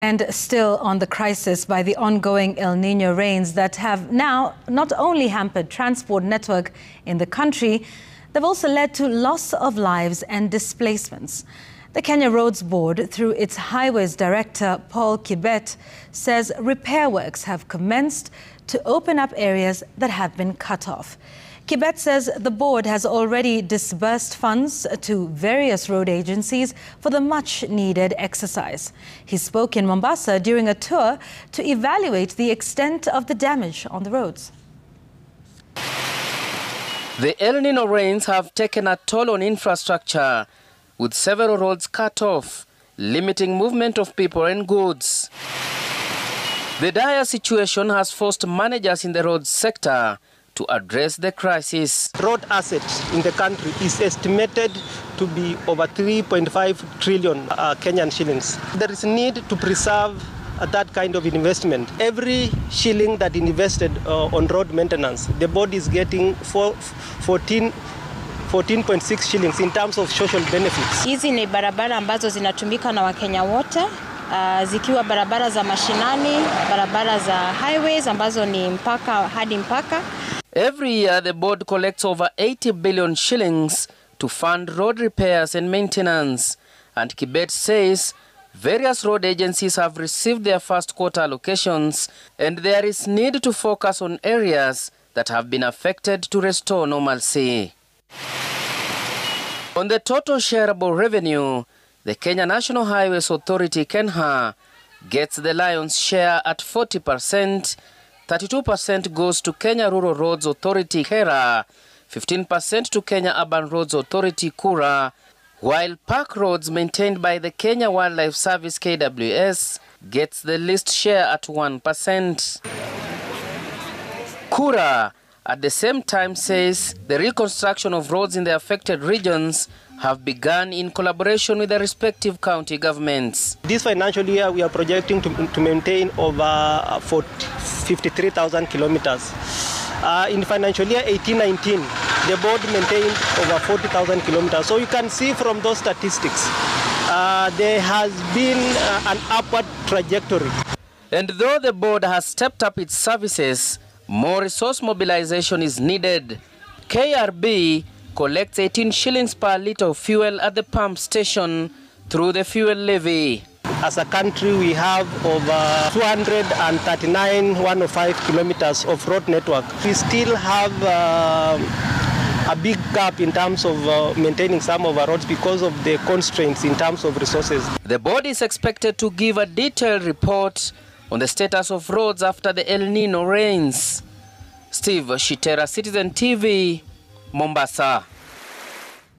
And still on the crisis by the ongoing El Nino rains that have now not only hampered transport network in the country, they've also led to loss of lives and displacements. The Kenya Roads Board, through its Highways Director, Paul Kibet, says repair works have commenced to open up areas that have been cut off. Kibet says the board has already disbursed funds to various road agencies for the much-needed exercise. He spoke in Mombasa during a tour to evaluate the extent of the damage on the roads. The El Nino rains have taken a toll on infrastructure, with several roads cut off, limiting movement of people and goods. The dire situation has forced managers in the roads sector to address the crisis. Road assets in the country is estimated to be over 3.5 trillion Kenyan shillings. There is a need to preserve that kind of investment. Every shilling that invested on road maintenance, the board is getting 14.6 shillings in terms of social benefits. Hizi ni barabara ambazo zinatumika na Wakenya wote, zikiwa barabara za mashinani, barabara za highways ambazo ni mpaka hadi mpaka. Every year, the board collects over 80 billion shillings to fund road repairs and maintenance. And Kibet says various road agencies have received their first quarter allocations, and there is need to focus on areas that have been affected to restore normalcy. On the total shareable revenue, the Kenya National Highways Authority, KENHA, gets the lion's share at 40%. 32% goes to Kenya Rural Roads Authority, KERA, 15% to Kenya Urban Roads Authority, KURA, while park roads maintained by the Kenya Wildlife Service, KWS, gets the least share at 1%. KURA, at the same time, says the reconstruction of roads in the affected regions have begun in collaboration with the respective county governments. This financial year, we are projecting to maintain over 53,000 kilometers. In financial year 18-19, the board maintained over 40,000 kilometers. So you can see from those statistics, there has been an upward trajectory. And though the board has stepped up its services, more resource mobilization is needed. KRB collects 18 shillings per litre of fuel at the pump station through the fuel levy. As a country, we have over 239,105 kilometers of road network. We still have a big gap in terms of maintaining some of our roads because of the constraints in terms of resources. The board is expected to give a detailed report on the status of roads after the El Nino rains. Steve Shitera, Citizen TV, Mombasa.